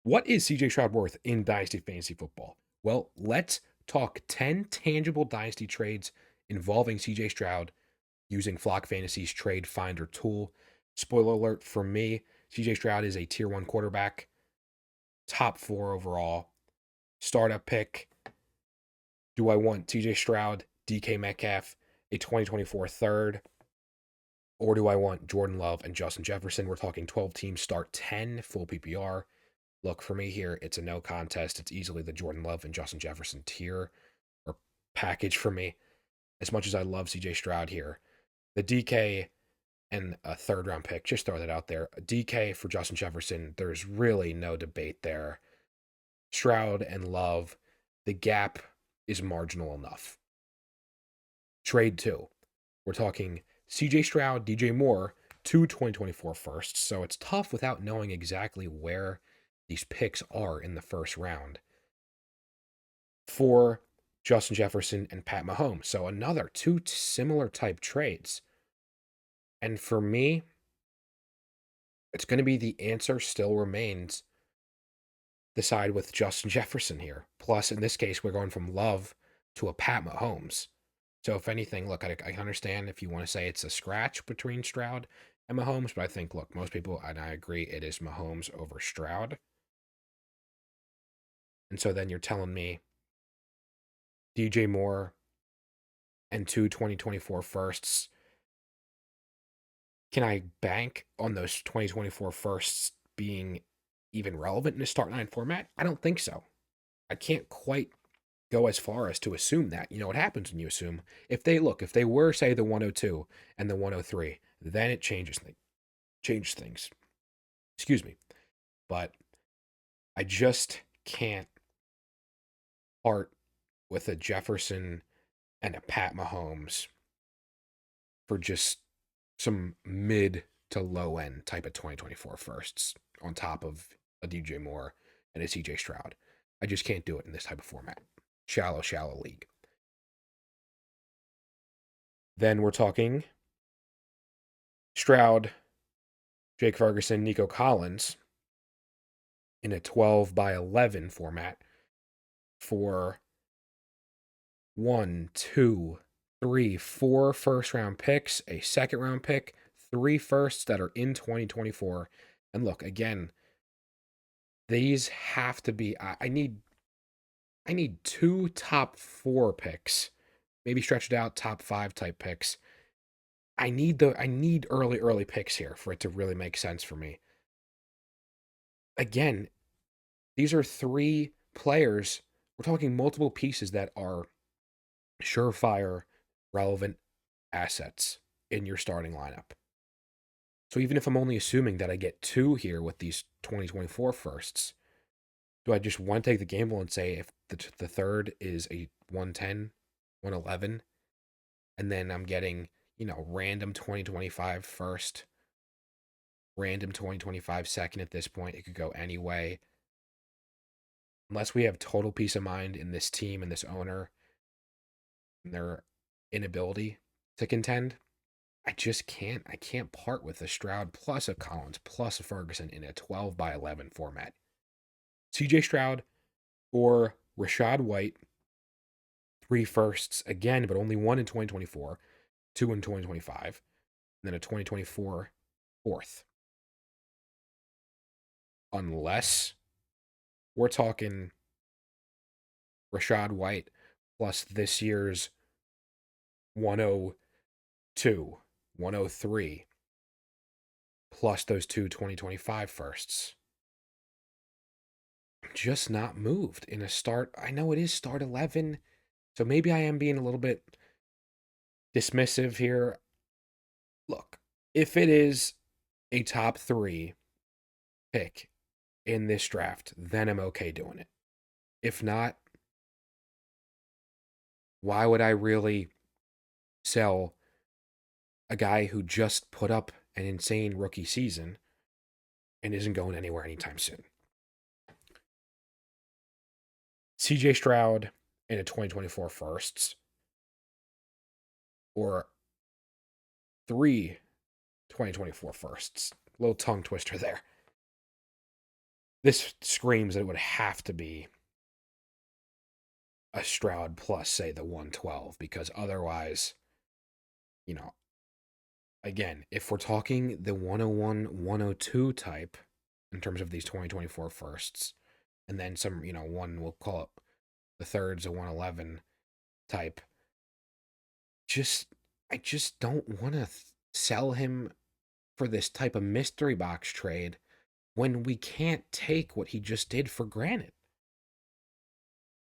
What is CJ Stroud worth in Dynasty Fantasy Football? Well, let's talk 10 tangible Dynasty trades involving CJ Stroud using Flock Fantasy's Trade Finder tool. Spoiler alert for me, CJ Stroud is a tier 1 quarterback, top 4 overall, startup pick. Do I want CJ Stroud, DK Metcalf, a 2024 third, or do I want Jordan Love and Justin Jefferson? We're talking 12 teams, start 10, full PPR. Look, for me here, it's a no contest. It's easily the Jordan Love and Justin Jefferson tier or package for me. As much as I love CJ Stroud here, the DK and a third round pick, just throw that out there. A DK for Justin Jefferson, there's really no debate there. Stroud and Love, the gap is marginal enough. Trade two. We're talking CJ Stroud, DJ Moore, two 2024 firsts. So it's tough without knowing exactly where these picks are in the first round for Justin Jefferson and Pat Mahomes. So another two similar type trades. And for me, it's going to be the answer still remains the side with Justin Jefferson here. Plus, in this case, we're going from Love to a Pat Mahomes. So if anything, look, I understand if you want to say it's a scratch between Stroud and Mahomes, but I think, look, most people, and I agree, it is Mahomes over Stroud. And so then you're telling me DJ Moore and two 2024 firsts. Can I bank on those 2024 firsts being even relevant in a start nine format? I don't think so. I can't quite go as far as to assume that. You know what happens when you assume? If they were, say, the 102 and the 103, then it changes things. Excuse me. But I just can't part with a Jefferson and a Pat Mahomes for just some mid to low end type of 2024 firsts on top of a DJ Moore and a CJ Stroud. I just can't do it in this type of format. Shallow league. Then we're talking Stroud, Jake Ferguson, Nico Collins in a 12 by 11 format for one, two, three, four first round picks, a second round pick, three firsts that are in 2024. And look, again, these have to be I need two top four picks, maybe stretched out top five type picks. I need early picks here for it to really make sense for me. Again, these are three players. We're talking multiple pieces that are surefire, relevant assets in your starting lineup. So even if I'm only assuming that I get two here with these 2024 firsts, do I just want to take the gamble and say if the third is a 110, 111, and then I'm getting, random 2025 first, random 2025 second at this point, it could go any way. Unless we have total peace of mind in this team and this owner and their inability to contend, I just can't. I can't part with a Stroud plus a Collins plus a Ferguson in a 12 by 11 format. CJ Stroud or Rashad White, three firsts again, but only one in 2024, two in 2025, and then a 2024 fourth. Unless we're talking Rashad White plus this year's 102, 103, plus those two 2025 firsts. I'm just not moved in a start. I know it is start 11, so maybe I am being a little bit dismissive here. Look, if it is a top three pick in this draft, then I'm okay doing it. If not, why would I really sell a guy who just put up an insane rookie season and isn't going anywhere anytime soon? CJ Stroud in a 2024 firsts or three 2024 firsts. Little tongue twister there. This screams that it would have to be a Stroud plus, say, the 112, because otherwise, you know, again, if we're talking the 101, 102 type in terms of these 2024 firsts, and then some, one, we'll call it the thirds, a 111 type, I just don't want to sell him for this type of mystery box trade when we can't take what he just did for granted.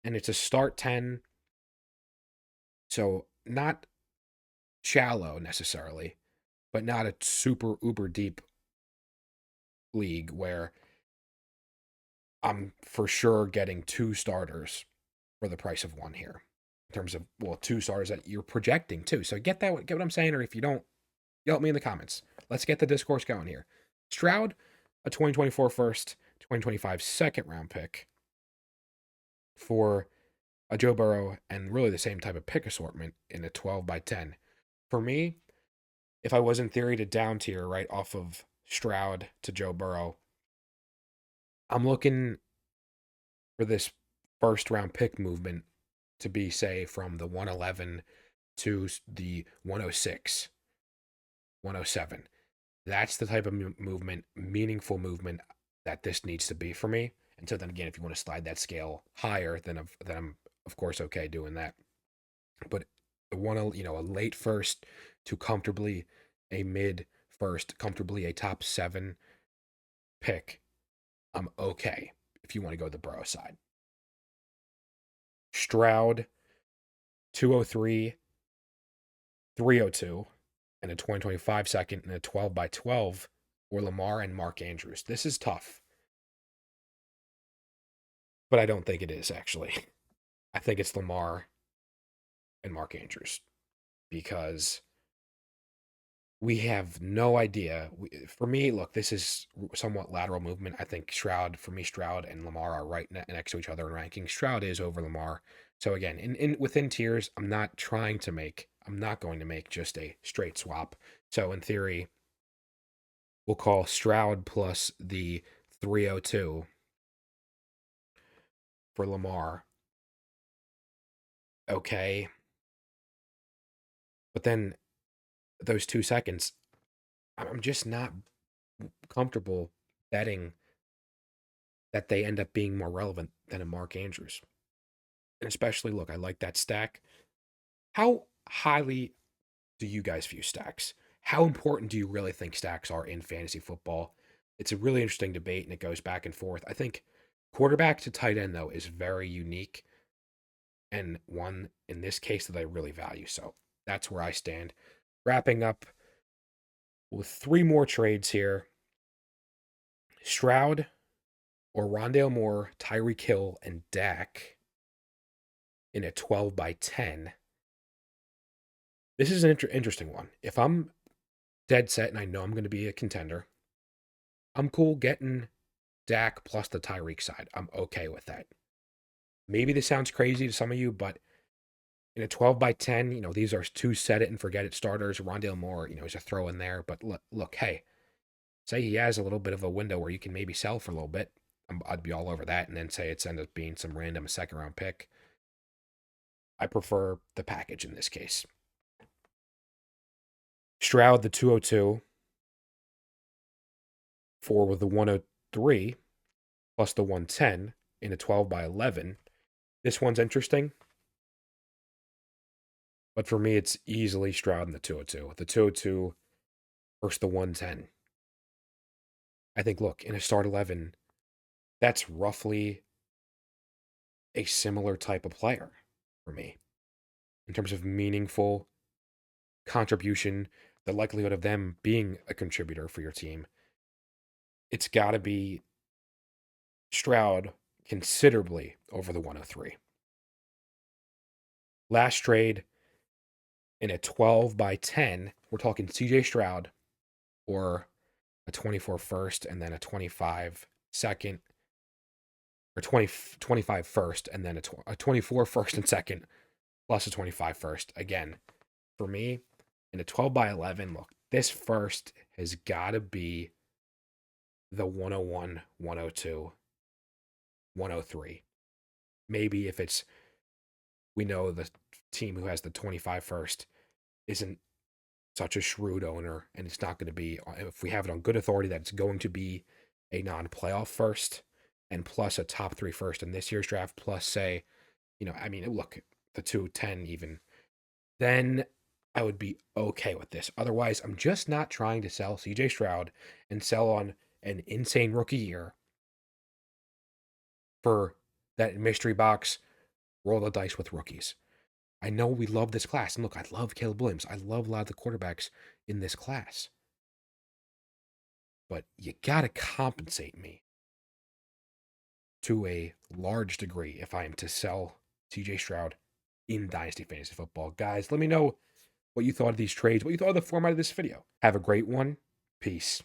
And it's a start 10, so not shallow necessarily, but not a super uber deep league where I'm for sure getting two starters for the price of one here. In terms of, well, two starters that you're projecting too. So get what I'm saying, or if you don't, yell at me in the comments. Let's get the discourse going here. Stroud, a 2024 first, 2025 second round pick for a Joe Burrow, and really the same type of pick assortment in a 12 by 10. For me, if I was in theory to down tier right off of Stroud to Joe Burrow, I'm looking for this first round pick movement to be, say, from the 111 to the 106, 107. That's the type of movement, meaningful movement that this needs to be for me. And so then again, if you want to slide that scale higher, then I'm of course okay doing that. But a late first to comfortably a mid first, comfortably a top 7 pick, I'm okay if you want to go the Burrow side. Stroud, 203, 302, and a 2025 second and a 12 by 12 for Lamar and Mark Andrews. This is tough, but I don't think it is actually. I think it's Lamar and Mark Andrews because we have no idea. For me, look, this is somewhat lateral movement. I think Stroud and Lamar are right next to each other in ranking. Stroud is over Lamar. So again, in within tiers, I'm not going to make just a straight swap. So in theory, we'll call Stroud plus the 302 for Lamar. Okay. But then those 2 seconds, I'm just not comfortable betting that they end up being more relevant than a Mark Andrews. And especially, look, I like that stack. How highly do you guys view stacks? How important do you really think stacks are in fantasy football? It's a really interesting debate and it goes back and forth. I think quarterback to tight end, though, is very unique and one in this case that I really value. So that's where I stand. Wrapping up with 3 more trades here. Stroud or Rondale Moore, Tyreek Hill, and Dak in a 12 by 10. This is an interesting one. If I'm dead set and I know I'm going to be a contender, I'm cool getting Dak plus the Tyreek side. I'm okay with that. Maybe this sounds crazy to some of you, but in a 12 by 10, these are 2 set it and forget it starters. Rondale Moore, is a throw in there. But look, hey, say he has a little bit of a window where you can maybe sell for a little bit. I'd be all over that. And then say it's ended up being some random second round pick. I prefer the package in this case. Stroud, the 202, for the 103, plus the 110 in a 12 by 11. This one's interesting. But for me, it's easily Stroud in the 202. The 202 versus the 110. I think, look, in a start 11, that's roughly a similar type of player for me in terms of meaningful contribution, the likelihood of them being a contributor for your team. It's got to be Stroud considerably over the 103. Last trade in a 12 by 10, we're talking CJ Stroud or a 24 first and then a 25 second, or 25 first and then a 24 first and second plus a 25 first. Again, for me, in a 12 by 11, look, this first has got to be the 101, 102 103. Maybe if it's, we know the team who has the 25 first isn't such a shrewd owner, and it's not going to be, if we have it on good authority that it's going to be a non-playoff first, and plus a top 3 first in this year's draft, plus say, I mean, look, the 210 even, then I would be okay with this. Otherwise, I'm just not trying to sell CJ Stroud and sell on an insane rookie year for that mystery box, roll the dice with rookies. I know we love this class. And look, I love Caleb Williams. I love a lot of the quarterbacks in this class. But you got to compensate me to a large degree if I am to sell CJ Stroud in Dynasty Fantasy Football. Guys, let me know what you thought of these trades, what you thought of the format of this video. Have a great one. Peace.